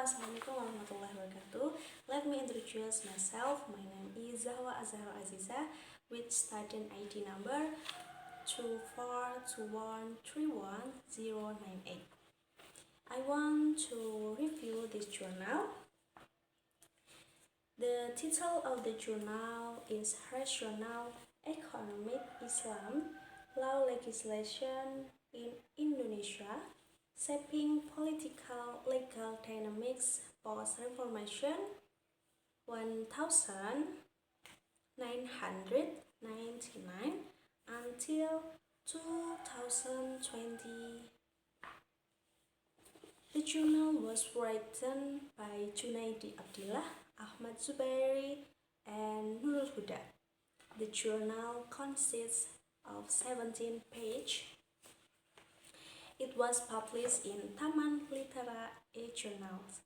Assalamualaikum warahmatullahi wabarakatuh. Let me introduce myself. My name is Zahwa Azhar Aziza with student ID number 242131098. I want to review this journal. The title of the journal is Rational Economic Islam Law Legislation in Indonesia, Shaping Political Legal Dynamics Post-Reformation 1999 until 2020. The journal was written by Junaidi Abdillah, Ahmad Zubairi, and Nurul Huda. The journal consists of 17 pages. It was published in Taman Litera e-Journals.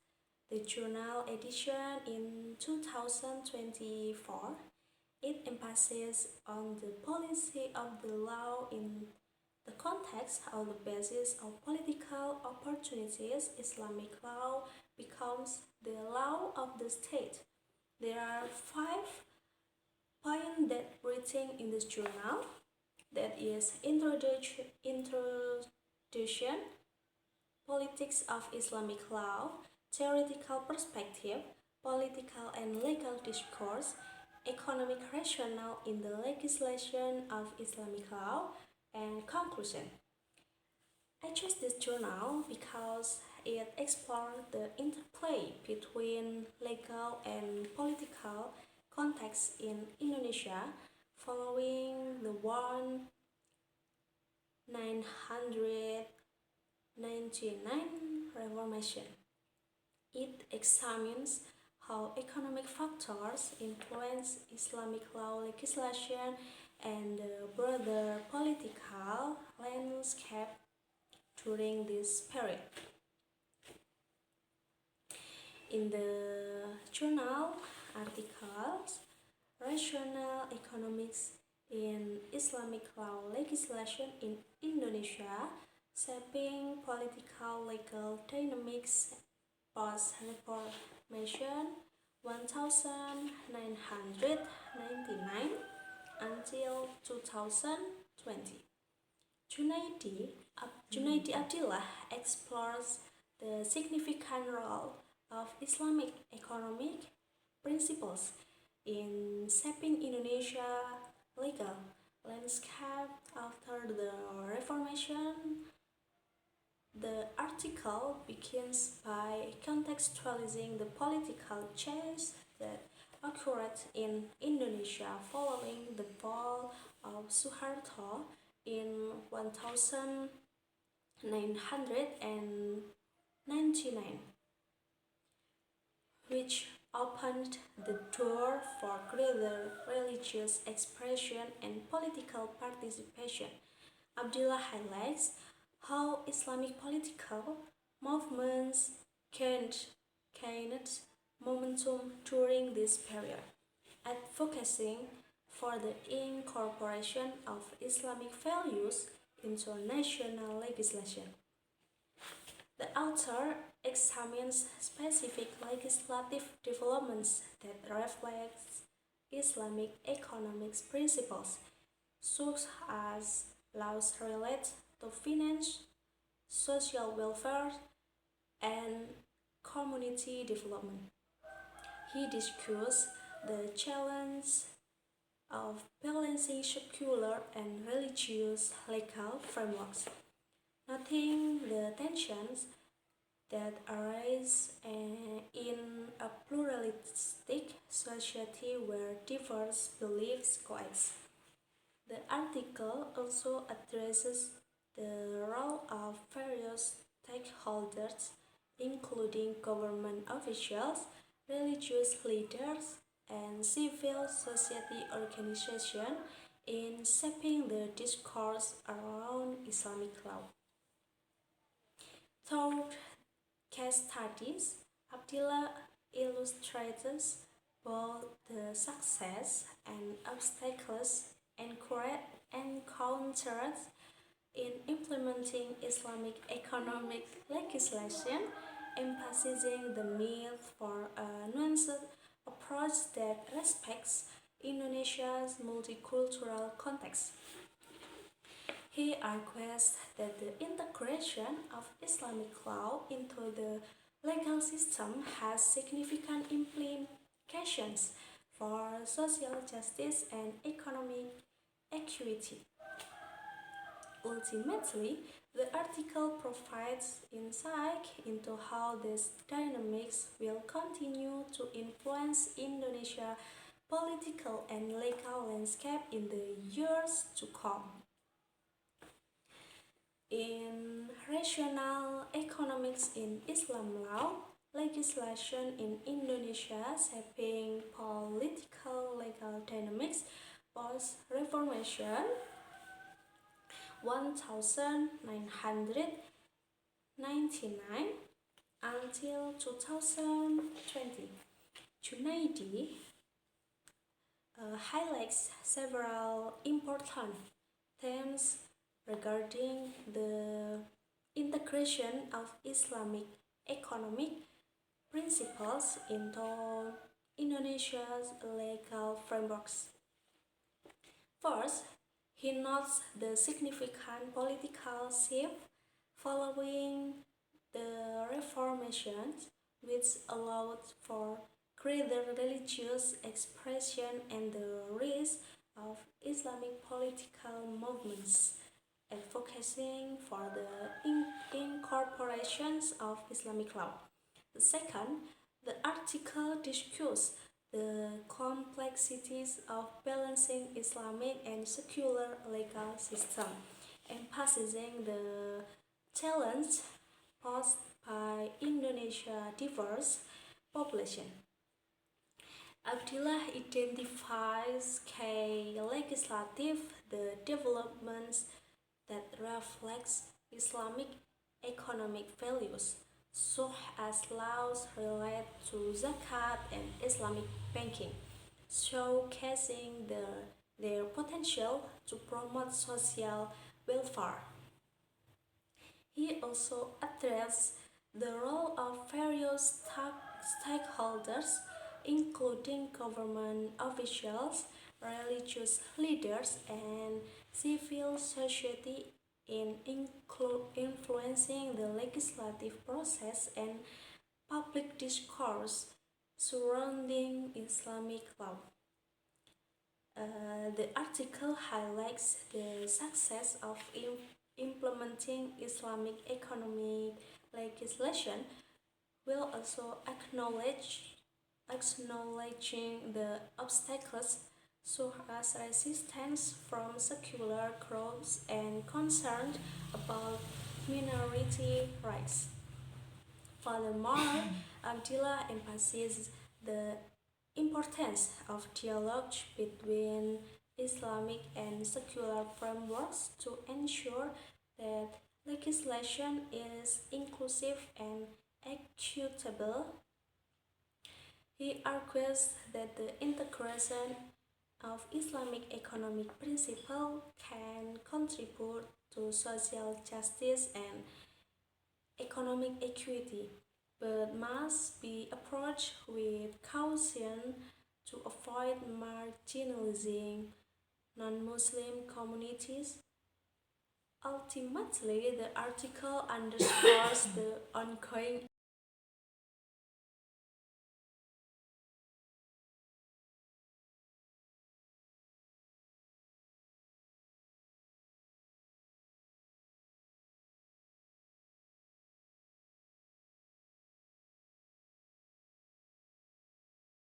The journal edition in 2024. It emphasizes on the policy of the law in the context of the basis of political opportunities. Islamic law becomes the law of the state. There are 5 points that written in this journal. That is introduction, politics of Islamic law, theoretical perspective, political and legal discourse, economic rationale in the legislation of Islamic law, and conclusion. I chose this journal because it explores the interplay between legal and political context in Indonesia following the 1999 Reformation. It examines how economic factors influence Islamic law legislation and the broader political landscape during this period. In the journal articles, Rational Economics in Islamic Law Legislation in Indonesia, Shaping Political Legal Dynamics Post-Reformation 1999 until 2020. Junaidi Abdillah explores the significant role of Islamic economic principles in shaping Indonesia legal landscape after the Reformation. The article begins by contextualizing the political change that occurred in Indonesia following the fall of Suharto in 1999, which opened the door for greater religious expression and political participation. Abdillah highlights how Islamic political movements gained momentum during this period, advocating for the incorporation of Islamic values into national legislation. The author examines specific legislative developments that reflect Islamic economic principles, such as laws related to finance, social welfare, and community development. He discusses the challenge of balancing secular and religious legal frameworks, noting the tensions that arise in a pluralistic society where diverse beliefs coexist. The article also addresses the role of various stakeholders, including government officials, religious leaders, and civil society organizations, in shaping the discourse around Islamic law. Through case studies, Abdillah illustrates both the success and obstacles encountered in implementing Islamic economic legislation emphasizing the need for a nuanced approach that respects Indonesia's multicultural context. He argues that the integration of Islamic law into the legal system has significant implications for social justice and economic equity. Ultimately, the article provides insight into how these dynamics will continue to influence Indonesia's political and legal landscape in the years to come. In rational economics in Islam law, legislation in Indonesia shaping political legal dynamics post Reformation 1999 until 2020. Junaidi highlights several important themes regarding the integration of Islamic economic principles into Indonesia's legal frameworks. First, he notes the significant political shift following the Reformations, which allowed for greater religious expression and the rise of Islamic political movements, advocating for the incorporations of Islamic law. The second, the article discusses the complexities of balancing Islamic and secular legal system, emphasizing the challenge posed by Indonesia's diverse population. Abdillah identifies key legislative the developments that reflects Islamic economic values, such as laws related to zakat and Islamic banking, showcasing their potential to promote social welfare. He also addressed the role of various stakeholders, including government officials, religious leaders, and civil society, in influencing the legislative process and public discourse surrounding Islamic law. The article highlights the success of implementing Islamic economic legislation, while also acknowledging the obstacles such as resistance from secular groups and concern about minority rights. Furthermore, Abdillah emphasizes the importance of dialogue between Islamic and secular frameworks to ensure that legislation is inclusive and equitable. He argues that the integration of Islamic economic principles can contribute to social justice and economic equity, but must be approached with caution to avoid marginalizing non-Muslim communities. Ultimately, the article underscores the ongoing